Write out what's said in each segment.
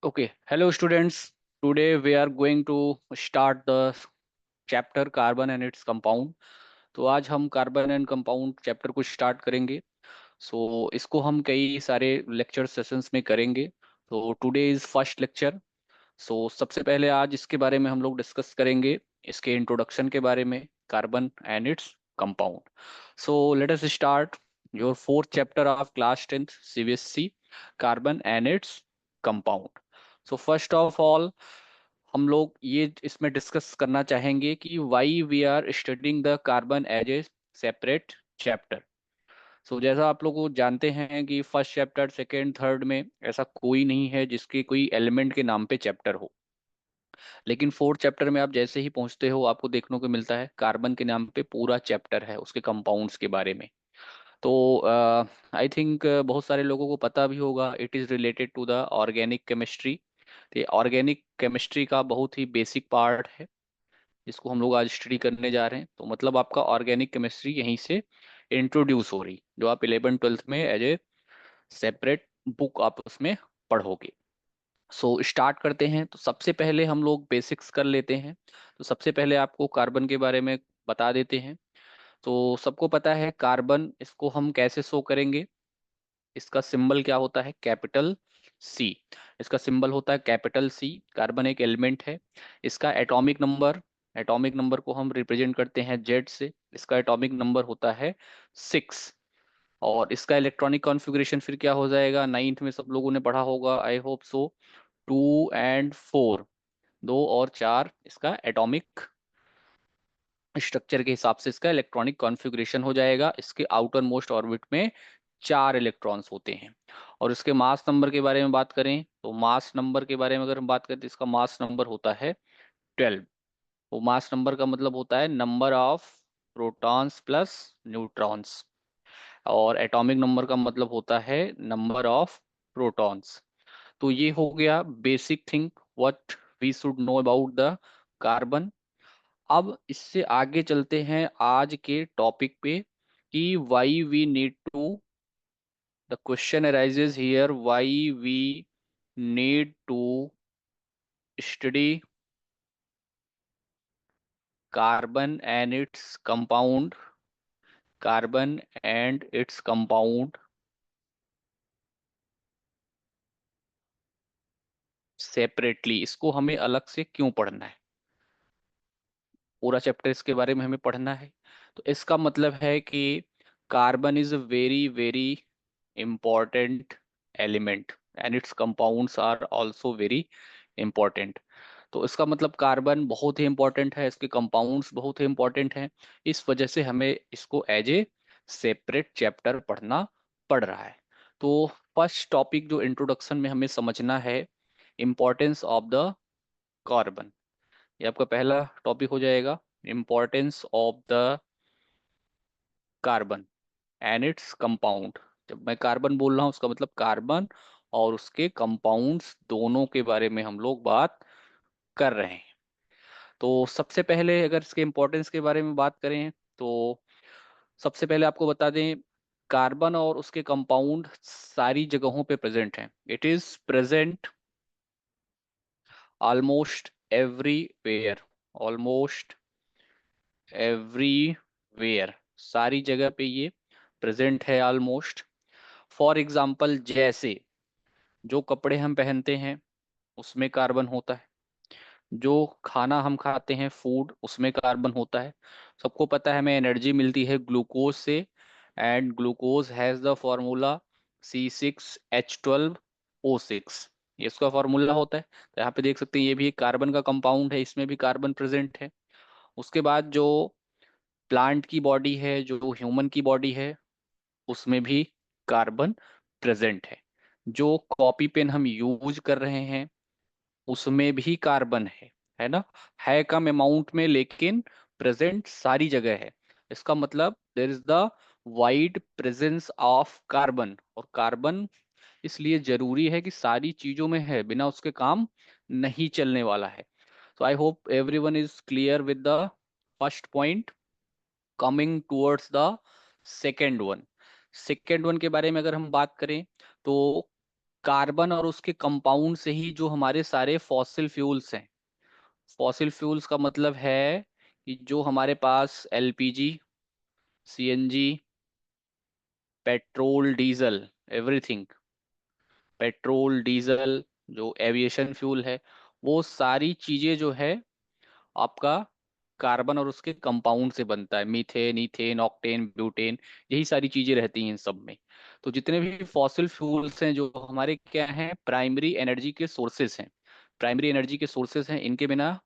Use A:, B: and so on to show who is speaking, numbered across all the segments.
A: Okay, hello students. Today we are going to start the chapter carbon and its compound. तो आज हम carbon and compound chapter को start करेंगे. इसको हम कई सारे लेक्चर सेशंस में करेंगे. Today is first lecture. सबसे पहले आज इसके बारे में हम लोग डिस्कस करेंगे, इसके इंट्रोडक्शन के बारे में, carbon and its compound. Let us start your fourth chapter of class 10th CBSE, carbon and its compound. First of all हम लोग ये इसमें डिस्कस करना चाहेंगे कि why we are studying the carbon as a separate chapter. जैसा आप लोग को जानते हैं कि फर्स्ट चैप्टर, सेकेंड, थर्ड में ऐसा कोई नहीं है जिसके कोई एलिमेंट के नाम पे चैप्टर हो. लेकिन फोर्थ चैप्टर में आप जैसे ही पहुंचते हो आपको देखने को मिलता है कार्बन के नाम पे पूरा चैप्टर है उसके कंपाउंड्स के बारे में. तो आई थिंक बहुत सारे लोगों को पता भी होगा, it is related to the organic chemistry. तो ऑर्गेनिक केमिस्ट्री का बहुत ही बेसिक पार्ट है जिसको हम लोग आज स्टडी करने जा रहे हैं. तो मतलब आपका ऑर्गेनिक केमिस्ट्री यहीं से इंट्रोड्यूस हो रही, जो आप 11th 12th में एज ए सेपरेट बुक आप उसमें पढ़ोगे. स्टार्ट करते हैं. तो सबसे पहले हम लोग बेसिक्स कर लेते हैं. तो सबसे पहले आपको कार्बन के बारे में बता देते हैं. तो सबको पता है कार्बन, इसको हम कैसे शो करेंगे. इसका सिंबल क्या होता है? Capital C. इसका सिंबल होता है कैपिटल सी. कार्बन एक एलिमेंट है. इसका एटॉमिक नंबर को हम रिप्रेजेंट करते हैं जेड से. इसका एटॉमिक नंबर होता है 6. और इसका इलेक्ट्रॉनिक कॉन्फ़िगरेशन फिर क्या हो जाएगा? नाइन्थ में सब लोगों ने पढ़ा होगा, आई होप सो. 2 और 4, 2 और 4 इसका एटॉमिक स्ट्रक्चर के हिसाब से इसका इलेक्ट्रॉनिक कॉन्फ़िगरेशन हो जाएगा. इसके आउटर मोस्ट ऑर्बिट में 4 इलेक्ट्रॉन्स होते हैं. और इसके मास नंबर के बारे में बात करें तो मास नंबर के बारे में अगर हम बात करें तो इसका मास नंबर होता है 12. वो मास नंबर का मतलब होता है number of protons plus neutrons. और एटॉमिक नंबर का मतलब होता है नंबर ऑफ प्रोटॉन्स. तो ये हो गया basic thing what we should know about the carbon. अब इससे आगे चलते हैं आज के टॉपिक पे कि why we need to, the question arises here, why we need to study carbon and its compound. Carbon and its compound separately. इसको हमें अलग से क्यों पढ़ना है? पूरा चैप्टर इसके बारे में हमें पढ़ना है. तो इसका मतलब है कि carbon is a very very important element and its compounds are also very important. तो इसका मतलब कार्बन बहुत ही इंपॉर्टेंट है, इसके कंपाउंड्स बहुत ही इंपॉर्टेंट हैं. इस वजह से हमें इसको एज ए सेपरेट चैप्टर पढ़ना पड़ रहा है. तो फर्स्ट टॉपिक जो इंट्रोडक्शन में हमें समझना है, इम्पोर्टेंस ऑफ द कार्बन. ये आपका पहला टॉपिक हो जाएगा, importance of the carbon and its compound. जब मैं कार्बन बोल रहा हूँ उसका मतलब कार्बन और उसके कंपाउंड्स दोनों के बारे में हम लोग बात कर रहे हैं. तो सबसे पहले अगर इसके इम्पोर्टेंस के बारे में बात करें तो सबसे पहले आपको बता दें, कार्बन और उसके कंपाउंड सारी जगहों पे प्रेजेंट हैं. It is present almost everywhere. Almost everywhere, सारी जगह पे ये प्रेजेंट है ऑलमोस्ट. फॉर एग्जाम्पल, जैसे जो कपड़े हम पहनते हैं उसमें कार्बन होता है. जो खाना हम खाते हैं फूड, उसमें कार्बन होता है. सबको पता है हमें एनर्जी मिलती है ग्लूकोज से. And glucose has the formula C6H12O6. ये इसका फॉर्मूला होता है. तो यहाँ पे देख सकते हैं ये भी एक कार्बन का कंपाउंड है, इसमें भी कार्बन प्रेजेंट है. उसके बाद जो प्लांट की बॉडी है, जो ह्यूमन की बॉडी है, उसमें भी कार्बन प्रेजेंट है. जो कॉपी पेन हम यूज कर रहे हैं उसमें भी कार्बन है ना. है कम अमाउंट में लेकिन प्रेजेंट सारी जगह है. इसका मतलब there is the wide presence of carbon. और कार्बन इसलिए जरूरी है कि सारी चीजों में है, बिना उसके काम नहीं चलने वाला है. So I hope everyone is clear with the first point. Coming towards the second one. Second one के बारे में अगर हम बात करें तो कार्बन और उसके कंपाउंड से ही जो हमारे सारे फॉसिल फ्यूल्स हैं, फॉसिल फ्यूल्स का मतलब है कि जो हमारे पास LPG, CNG, petrol, diesel, everything, petrol, diesel, जो एविएशन फ्यूल है, वो सारी चीजें जो है आपका कार्बन और उसके कंपाउंड से बनता है। मीथेन, ईथेन, ऑक्टेन, ब्यूटेन, यही सारी चीजें रहती हैं इन सब में। तो जितने भी फॉसिल फ्यूल्स हैं जो हमारे क्या हैं, प्राइमरी एनर्जी के सोर्सेस हैं, प्राइमरी एनर्जी के सोर्सेस हैं, इनके बिना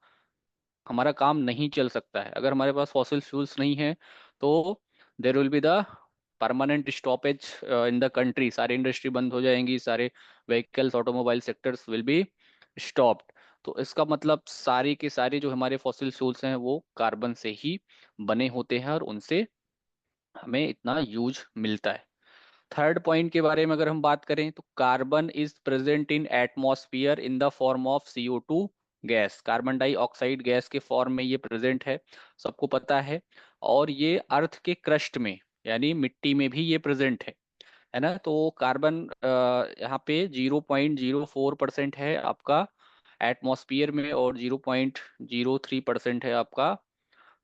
A: हमारा काम नहीं चल सकता है। अगर हमारे पास फॉसिल फ्यूल्स नहीं है तो there will be the permanent stoppage in the country, सारी इंडस्ट्री बंद हो जाएंगी, सारे vehicles, automobile sectors will be stopped. तो इसका मतलब सारी के सारे जो हमारे फॉसिल फ्यूल्स हैं वो कार्बन से ही बने होते हैं और उनसे हमें इतना यूज मिलता है। थर्ड पॉइंट के बारे में अगर हम बात करें तो carbon is present in atmosphere in the form of CO2 gas, carbon dioxide gas के फॉर्म में ये प्रेजेंट है, सबको पता है। और ये अर्थ के क्रस्ट में यानी मिट्टी में भी ये प्रेजेंट है ना। तो कार्बन यहाँ पे 0.04% है आपका एटमॉस्फियर में और 0.03% है आपका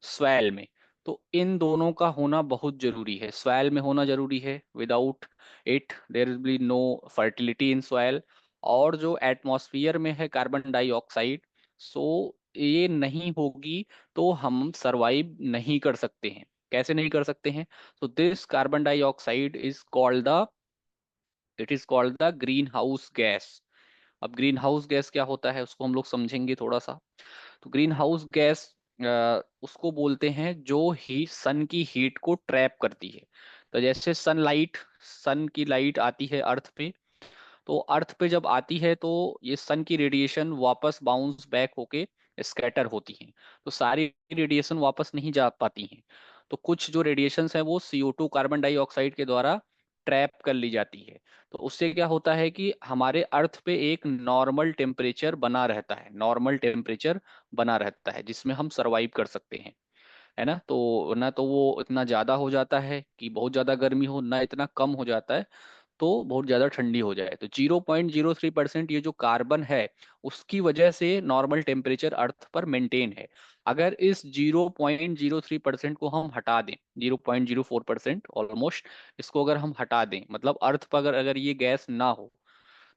A: स्वैल में। तो इन दोनों का होना बहुत जरूरी है, स्वैल में होना जरूरी है, without it there will be no fertility in soil. और जो एटमॉस्फियर में है कार्बन डाइऑक्साइड, सो ये नहीं होगी तो हम सरवाइव नहीं कर सकते हैं। कैसे नहीं कर सकते हैं? So this carbon dioxide is called the, it is called the green house gas. अब ग्रीन हाउस गैस क्या होता है उसको हम लोग समझेंगे थोड़ा सा। तो ग्रीन हाउस गैस उसको बोलते हैं जो ही सन की हीट को ट्रैप करती है। तो जैसे सनलाइट, सन की लाइट आती है अर्थ पे, तो अर्थ पे जब आती है तो ये सन की रेडिएशन वापस बाउंस बैक होके स्कैटर होती हैं। तो सारी रेडिएशन वापस नहीं जा पाती हैं। तो कुछ जो रेडिएशंस हैं वो CO2 कार्बन डाइऑक्साइड के द्वारा ट्रैप कर ली जाती है। तो उससे क्या होता है कि हमारे अर्थ पे एक नॉर्मल टेम्परेचर बना रहता है, नॉर्मल टेम्परेचर बना रहता है जिसमें हम सरवाइव कर सकते हैं, है ना। तो ना तो वो इतना ज्यादा हो जाता है कि बहुत ज्यादा गर्मी हो, ना इतना कम हो जाता है तो बहुत ज्यादा ठंडी हो जाए। तो 0.03% ये जो कार्बन है उसकी वजह से नॉर्मल टेम्परेचर अर्थ पर मेंटेन है। अगर इस 0.03% को हम हटा दें, 0.04% ऑलमोस्ट, इसको अगर हम हटा दें, मतलब अर्थ पर अगर अगर ये गैस ना हो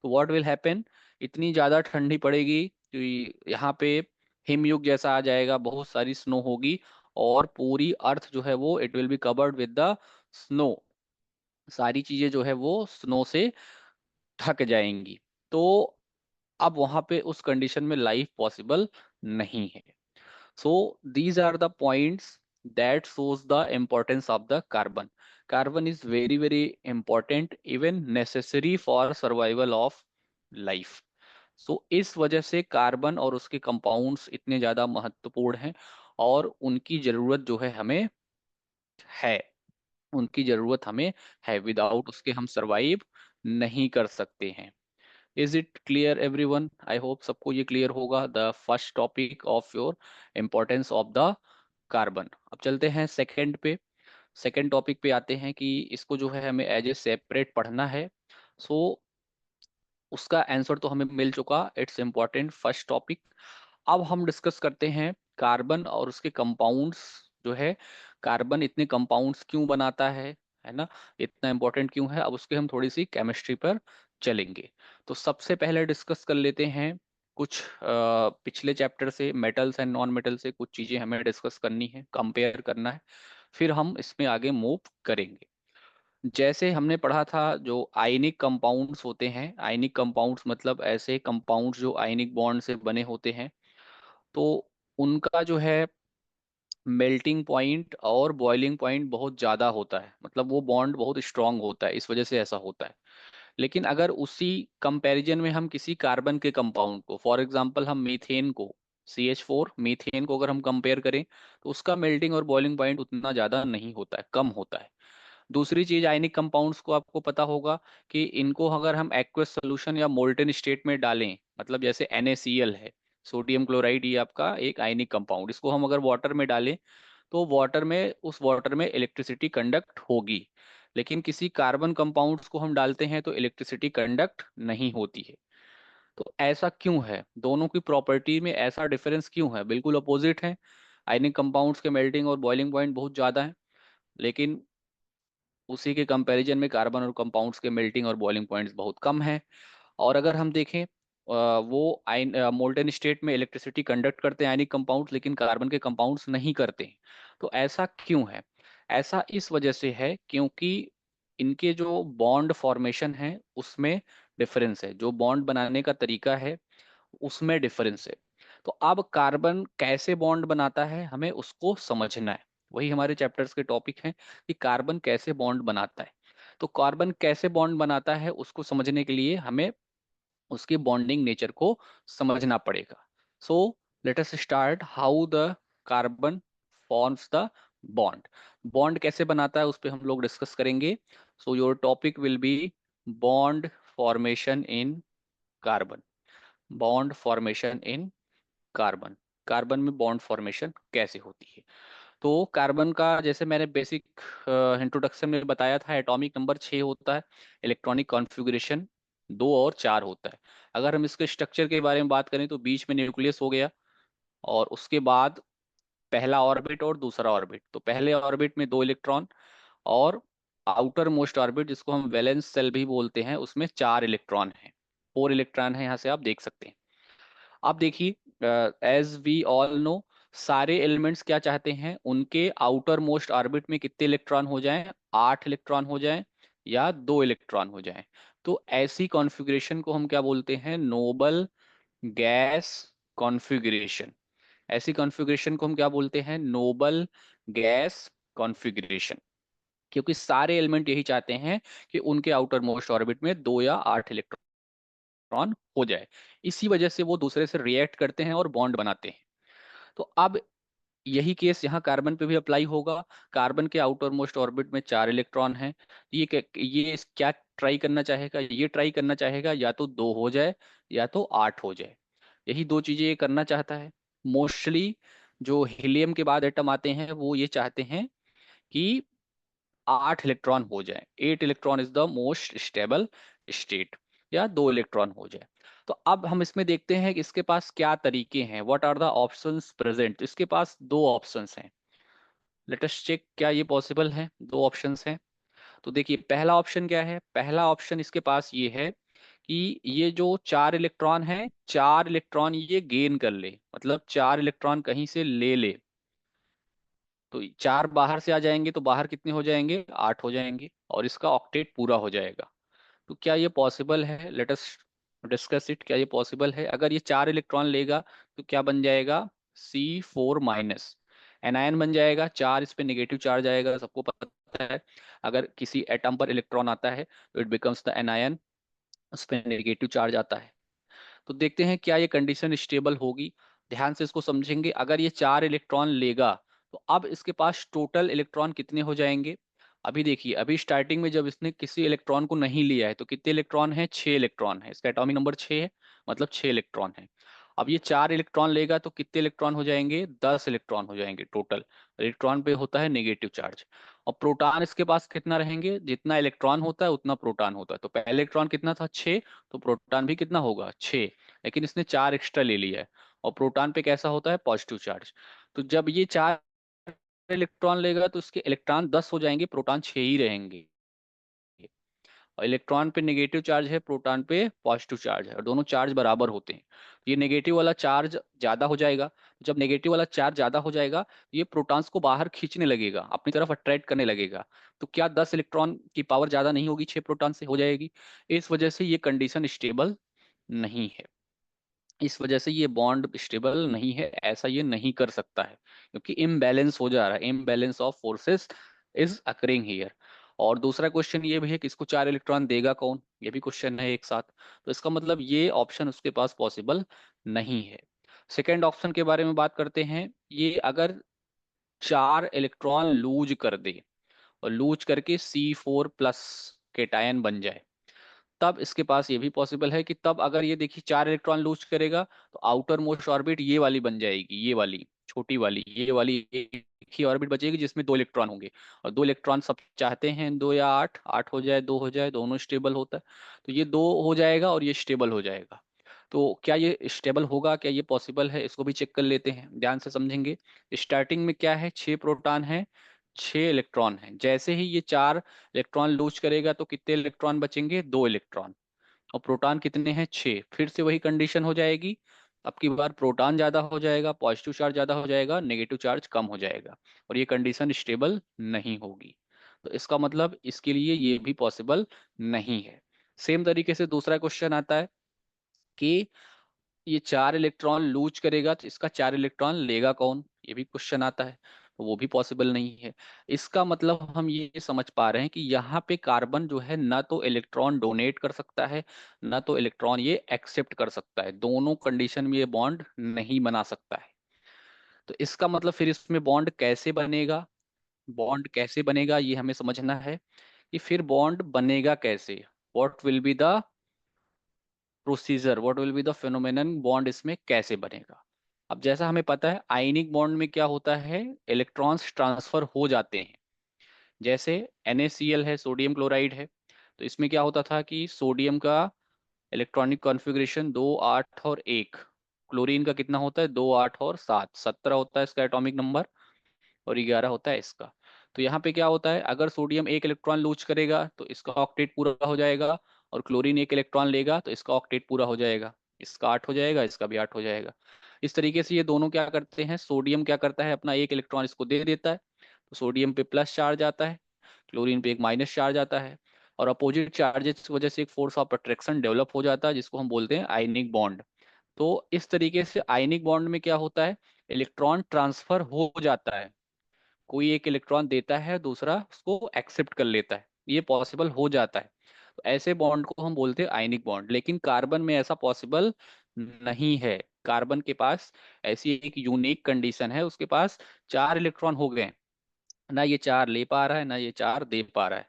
A: तो व्हाट विल हैपन, इतनी ज्यादा ठंडी पड़ेगी कि यहाँ पे हिमयुग जैसा आ जाएगा, बहुत सारी स्नो होगी और पूरी अर्थ जो है वो it will be covered with the snow, सारी चीजें जो है वो स्नो से ढक जाएंगी। तो अब वहां पे उस कंडीशन में लाइफ पॉसिबल नहीं है। So these are the points that shows the importance of the carbon. Carbon is very very important, even necessary for survival of life. So इस वजह से कार्बन और उसके कंपाउंड्स इतने ज्यादा महत्वपूर्ण हैं और उनकी जरूरत जो है हमें है, उनकी जरूरत हमें है, विदाउट उसके हम सरवाइव नहीं कर सकते हैं। Is it clear everyone? I hope सबको ये क्लियर होगा, the first topic of your importance of the carbon. अब चलते हैं सेकंड पे, सेकंड टॉपिक पे आते हैं कि इसको जो है हमें एज ए सेपरेट पढ़ना है। सो उसका आंसर तो हमें मिल चुका, इट्स इम्पोर्टेंट फर्स्ट टॉपिक। अब हम डिस्कस करते हैं कार्बन और उसके कंपाउंड्स जो है, कार्बन इतने कंपाउंड्स क्यों बनाता है ना, इतना इंपॉर्टेंट क्यों है। अब उसके हम थोड़ी सी केमिस्ट्री पर चलेंगे। तो सबसे पहले डिस्कस कर लेते हैं कुछ पिछले चैप्टर से, मेटल्स एंड नॉन मेटल से कुछ चीजें हमें डिस्कस करनी है, कंपेयर करना है, फिर हम इसमें आगे मूव करेंगे। जैसे हमने पढ़ा था जो आयनिक कंपाउंड्स होते हैं, आयनिक कंपाउंड्स मतलब ऐसे कंपाउंड्स जो आयनिक बॉन्ड से बने होते हैं, तो उनका जो है मेल्टिंग पॉइंट और बॉइलिंग पॉइंट बहुत ज़्यादा होता है, मतलब वो बॉन्ड बहुत स्ट्रांग होता है, इस वजह से ऐसा होता है। लेकिन अगर उसी कंपैरिजन में हम किसी कार्बन के कंपाउंड को, फॉर एग्जांपल हम मीथेन को, CH4 मीथेन को अगर हम कंपेयर करें तो उसका मेल्टिंग और बॉइलिंग पॉइंट उतना ज़्यादा नहीं होता है, कम होता है। दूसरी चीज आयनिक कंपाउंड्स को आपको पता होगा कि इनको अगर हम एक्वस सोल्यूशन या मोल्टेन स्टेट में डालें, मतलब जैसे NaCl है, सोडियम क्लोराइड, ये आपका एक आयनिक कंपाउंड, इसको हम अगर वाटर में डालें तो वाटर में, उस वाटर में इलेक्ट्रिसिटी कंडक्ट होगी। लेकिन किसी कार्बन कंपाउंड्स को हम डालते हैं तो इलेक्ट्रिसिटी कंडक्ट नहीं होती है। तो ऐसा क्यों है, दोनों की प्रॉपर्टी में ऐसा डिफरेंस क्यों है, बिल्कुल अपोजिट है। आयनिक कंपाउंड्स के मेल्टिंग और बॉइलिंग पॉइंट बहुत ज़्यादा है, लेकिन उसी के कंपैरिजन में कार्बन और कंपाउंड्स के मेल्टिंग और बॉइलिंग पॉइंट्स बहुत कम है। और अगर हम देखें वो आयन मोल्टेन स्टेट में इलेक्ट्रिसिटी कंडक्ट करते हैं आयनिक कंपाउंड्स, लेकिन कार्बन के कंपाउंड्स नहीं करते हैं। तो ऐसा क्यों है? ऐसा इस वजह से है क्योंकि इनके जो बॉन्ड फॉर्मेशन है उसमें डिफरेंस है, जो बॉन्ड बनाने का तरीका है उसमें डिफरेंस है। तो अब कार्बन कैसे बॉन्ड बनाता है हमें उसको समझना है। वही हमारे चैप्टर्स के टॉपिक हैं कि कार्बन कैसे बॉन्ड बनाता है। तो कार्बन कैसे बॉन्ड बनाता है उसको समझने के लिए हमें उसके बॉन्डिंग नेचर को समझना पड़ेगा। So let us start how the carbon forms the bond. Bond कैसे बनाता है उस पर हम लोग डिस्कस करेंगे। So your topic will be bond formation in carbon. Bond formation in carbon. Carbon में बॉन्ड फॉर्मेशन कैसे होती है? तो कार्बन का जैसे मैंने बेसिक इंट्रोडक्शन में बताया था, एटॉमिक नंबर 6 होता है, इलेक्ट्रॉनिक कॉन्फ़िगरेशन 2 और 4 होता है। अगर हम इसके स्ट्रक्चर के बारे में बात करें तो बीच में न्यूक्लियस हो गया, और उसके बाद पहला ऑर्बिट और दूसरा ऑर्बिट। तो पहले ऑर्बिट में 2 इलेक्ट्रॉन, और आउटर मोस्ट ऑर्बिट जिसको हम वैलेंस शेल भी बोलते हैं उसमें 4 इलेक्ट्रॉन हैं। 4 इलेक्ट्रॉन है, यहाँ से आप देख सकते हैं। आप देखिए, एज वी ऑल नो, सारे एलिमेंट्स क्या चाहते हैं, उनके आउटर मोस्ट ऑर्बिट में कितने इलेक्ट्रॉन हो जाएं, 8 इलेक्ट्रॉन हो जाएं या 2 इलेक्ट्रॉन हो जाएं। तो ऐसी कॉन्फ़िगरेशन को हम क्या बोलते हैं, नोबल गैस कॉन्फ़िगरेशन। ऐसी कॉन्फ़िगरेशन को हम क्या बोलते हैं, नोबल गैस कॉन्फ़िगरेशन। क्योंकि सारे एलिमेंट यही चाहते हैं कि उनके आउटर मोस्ट ऑर्बिट में 2 या 8 इलेक्ट्रॉन हो जाए। इसी वजह से वो दूसरे से रिएक्ट करते हैं और बॉन्ड बनाते हैं। तो अब यही केस यहाँ कार्बन पे भी अप्लाई होगा। कार्बन के आउटर मोस्ट ऑर्बिट में 4 इलेक्ट्रॉन हैं। ये क्या ट्राई करना चाहेगा, ये ट्राई करना चाहेगा या तो 2 हो जाए या तो 8 हो जाए। यही दो चीजें ये करना चाहता है। मोस्टली जो हीलियम के बाद एटम आते हैं वो ये चाहते हैं कि 8 इलेक्ट्रॉन हो जाए, 8 electron is the most stable state, या 2 इलेक्ट्रॉन हो जाए। तो अब हम इसमें देखते हैं कि इसके पास क्या तरीके हैं, what are the options present. इसके पास 2 ऑप्शंस हैं। लेट अस चेक क्या ये पॉसिबल है, 2 ऑप्शंस हैं। तो देखिए पहला ऑप्शन क्या है, पहला ऑप्शन इसके पास ये है कि ये जो 4 इलेक्ट्रॉन है, 4 इलेक्ट्रॉन ये गेन कर ले, मतलब 4 इलेक्ट्रॉन कहीं से ले ले। तो 4 बाहर से आ जाएंगे तो बाहर कितने हो जाएंगे, 8 हो जाएंगे, और इसका ऑक्टेट पूरा हो जाएगा। तो क्या ये पॉसिबल है, लेट अस डिस्कस इट। क्या ये पॉसिबल है? अगर ये 4 इलेक्ट्रॉन लेगा तो क्या बन जाएगा, C4 माइनस, एनायन बन जाएगा। 4 इस पे नेगेटिव चार्ज आएगा, सबको पता है। अगर किसी एटम पर इलेक्ट्रॉन आता है तो इट बिकम्स द एनायन, उस पर नेगेटिव चार्ज आता है। तो देखते हैं क्या ये कंडीशन स्टेबल होगी। ध्यान से इसको समझेंगे। अगर ये 4 इलेक्ट्रॉन लेगा तो अब इसके पास टोटल इलेक्ट्रॉन कितने हो जाएंगे। अभी देखिए, अभी स्टार्टिंग में जब इसने किसी इलेक्ट्रॉन को नहीं लिया है तो कितने इलेक्ट्रॉन है, 6 इलेक्ट्रॉन है। इसका एटॉमिक नंबर 6 है, मतलब 6 इलेक्ट्रॉन है। अब ये 4 इलेक्ट्रॉन लेगा तो कितने इलेक्ट्रॉन हो जाएंगे, 10 इलेक्ट्रॉन हो जाएंगे टोटल। इलेक्ट्रॉन पे होता है नेगेटिव चार्ज। और प्रोटॉन इसके पास कितना रहेंगे, जितना इलेक्ट्रॉन होता है उतना प्रोटॉन होता है। तो पहले इलेक्ट्रॉन कितना था, 6, तो प्रोटॉन भी कितना होगा, 6। लेकिन इसने 4 एक्स्ट्रा ले लिया है। और प्रोटॉन पे कैसा होता है, पॉजिटिव चार्ज। तो जब ये 4 इलेक्ट्रॉन लेगा तो इसके इलेक्ट्रॉन 10 हो जाएंगे, प्रोटॉन 6 ही रहेंगे। और इलेक्ट्रॉन पे नेगेटिव चार्ज है, प्रोटॉन पे पॉजिटिव चार्ज है, और दोनों चार्ज बराबर होते हैं। ये नेगेटिव वाला चार्ज ज्यादा हो जाएगा। जब नेगेटिव वाला चार्ज ज्यादा हो जाएगा ये प्रोटॉन्स को बाहर खींचने लगेगा, अपनी तरफ अट्रैक्ट करने लगेगा। तो क्या 10 इलेक्ट्रॉन की पावर ज्यादा नहीं होगी, 6 प्रोटॉन से हो जाएगी। इस वजह से ये कंडीशन स्टेबल नहीं है। इस वजह से ये बॉन्ड स्टेबल नहीं है, ऐसा ये नहीं कर सकता है, क्योंकि इम्बैलेंस हो जा रहा है, imbalance of forces is occurring here. और दूसरा क्वेश्चन ये भी है कि इसको 4 इलेक्ट्रॉन देगा कौन, ये भी क्वेश्चन है एक साथ। तो इसका मतलब ये ऑप्शन उसके पास पॉसिबल नहीं है। सेकेंड ऑप्शन के बारे में बात करते हैं। ये अगर 4 इलेक्ट्रॉन लूज कर दे और लूज करके C4 प्लस केटायन बन जाए, तब इसके पास ये भी पॉसिबल है कि तब अगर ये देखिए 4 इलेक्ट्रॉन लूज करेगा तो आउटर मोस्ट ऑर्बिट ये वाली बन जाएगी, ये वाली। छोटी वाली, ये वाली एक ही ऑर्बिट बचेगी जिसमें 2 इलेक्ट्रॉन होंगे, और 2 इलेक्ट्रॉन सब चाहते हैं 2 या 8, 8 हो जाए 2 हो जाए, दोनों स्टेबल होता है। तो ये 2 हो जाएगा और ये स्टेबल हो जाएगा। तो क्या ये स्टेबल होगा, क्या ये पॉसिबल है, इसको भी चेक कर लेते हैं, ध्यान से समझेंगे। स्टार्टिंग में क्या है, 6 प्रोटॉन है, 6 इलेक्ट्रॉन है। जैसे ही ये 4 इलेक्ट्रॉन लूज करेगा तो कितने इलेक्ट्रॉन बचेंगे, 2 इलेक्ट्रॉन। और प्रोटॉन कितने हैं, 6। फिर से वही कंडीशन हो जाएगी, अब की बार प्रोटॉन ज्यादा हो जाएगा, पॉजिटिव चार्ज ज्यादा हो जाएगा, नेगेटिव चार्ज कम हो जाएगा, और ये कंडीशन स्टेबल नहीं होगी। तो इसका मतलब इसके लिए ये भी पॉसिबल नहीं है। सेम तरीके से दूसरा क्वेश्चन आता है कि ये 4 इलेक्ट्रॉन लूज करेगा तो इसका 4 इलेक्ट्रॉन लेगा कौन, ये भी क्वेश्चन आता है, तो वो भी पॉसिबल नहीं है। इसका मतलब हम ये समझ पा रहे हैं कि यहाँ पे कार्बन जो है ना तो इलेक्ट्रॉन डोनेट कर सकता है, ना तो इलेक्ट्रॉन ये एक्सेप्ट कर सकता है, दोनों कंडीशन में ये बॉन्ड नहीं बना सकता है। तो इसका मतलब फिर इसमें बॉन्ड कैसे बनेगा, बॉन्ड कैसे बनेगा ये हमें समझना है, कि फिर बॉन्ड बनेगा कैसे, what will be the procedure, what will be the phenomenon, bond इसमें कैसे बनेगा। अब जैसा हमें पता है आयनिक बॉन्ड में क्या होता है, इलेक्ट्रॉन्स ट्रांसफर हो जाते हैं। जैसे NaCl है, सोडियम क्लोराइड है, तो इसमें क्या होता था कि सोडियम का इलेक्ट्रॉनिक कॉन्फ़िगरेशन 2, 8 और 1। क्लोरीन का कितना होता है, 2, 8 और 7, 17 होता है इसका एटॉमिक नंबर, और 11 होता है इसका। तो यहाँ पे क्या होता है, अगर सोडियम 1 इलेक्ट्रॉन लूज करेगा तो इसका ऑक्टेट पूरा हो जाएगा, और क्लोरीन 1 इलेक्ट्रॉन लेगा तो इसका ऑक्टेट पूरा हो जाएगा, इसका 8 हो जाएगा, इसका भी 8 हो जाएगा। इस तरीके से ये दोनों क्या करते हैं, सोडियम क्या करता है, अपना 1 इलेक्ट्रॉन इसको दे देता है, तो सोडियम पे प्लस चार्ज आता है, क्लोरीन पे एक माइनस चार्ज आता है, और अपोजिट चार्जेस की वजह से एक फोर्स ऑफ अट्रैक्शन डेवलप हो जाता है, जिसको हम बोलते हैं आयनिक बॉन्ड। तो इस तरीके से आयनिक बॉन्ड में क्या होता है, इलेक्ट्रॉन ट्रांसफर हो जाता है, कोई एक इलेक्ट्रॉन देता है, दूसरा उसको एक्सेप्ट कर लेता है, ये पॉसिबल हो जाता है। तो ऐसे बॉन्ड को हम बोलते हैं आयनिक बॉन्ड, लेकिन कार्बन में ऐसा पॉसिबल नहीं है। कार्बन के पास ऐसी एक यूनिक कंडीशन है, उसके पास 4 इलेक्ट्रॉन हो गए, ना ये 4 ले पा रहा है, ना ये 4 दे पा रहा है,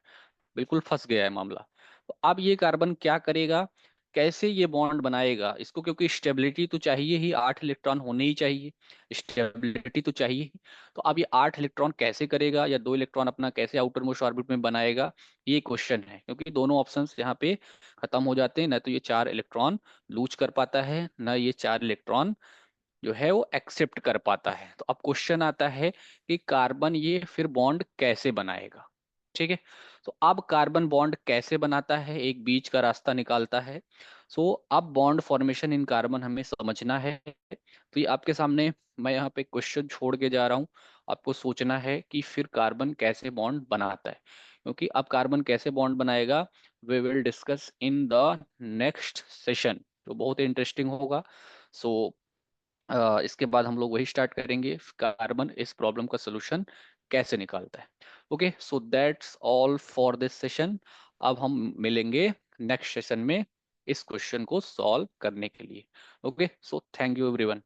A: बिल्कुल फंस गया है मामला। तो अब ये कार्बन क्या करेगा, कैसे ये बॉन्ड बनाएगा इसको, क्योंकि स्टेबिलिटी तो चाहिए ही, 8 इलेक्ट्रॉन होने ही चाहिए, स्टेबिलिटी तो चाहिए ही। तो अब ये 8 इलेक्ट्रॉन कैसे करेगा, या 2 इलेक्ट्रॉन अपना कैसे आउटर मोस्ट ऑर्बिट में बनाएगा, ये क्वेश्चन है, क्योंकि दोनों ऑप्शंस यहाँ पे खत्म हो जाते हैं, ना तो ये 4 इलेक्ट्रॉन लूज कर पाता है, ना ये 4 इलेक्ट्रॉन जो है वो एक्सेप्ट कर पाता है। तो अब क्वेश्चन आता है कि कार्बन ये फिर बॉन्ड कैसे बनाएगा। ठीक है, तो अब कार्बन बॉन्ड कैसे बनाता है, एक बीच का रास्ता निकालता है। सो अब बॉन्ड फॉर्मेशन इन कार्बन हमें समझना है। तो ये आपके सामने मैं यहाँ पे क्वेश्चन छोड़ के जा रहा हूँ, आपको सोचना है कि फिर कार्बन कैसे बॉन्ड बनाता है, क्योंकि अब कार्बन कैसे बॉन्ड बनाएगा we will discuss in the next session, जो बहुत इंटरेस्टिंग होगा। सो इसके बाद हम लोग वही स्टार्ट करेंगे, कार्बन इस प्रॉब्लम का सोल्यूशन कैसे निकालता है। Okay, so that's all for this session. अब हम मिलेंगे नेक्स्ट सेशन में इस क्वेश्चन को सॉल्व करने के लिए। Okay, so thank you everyone.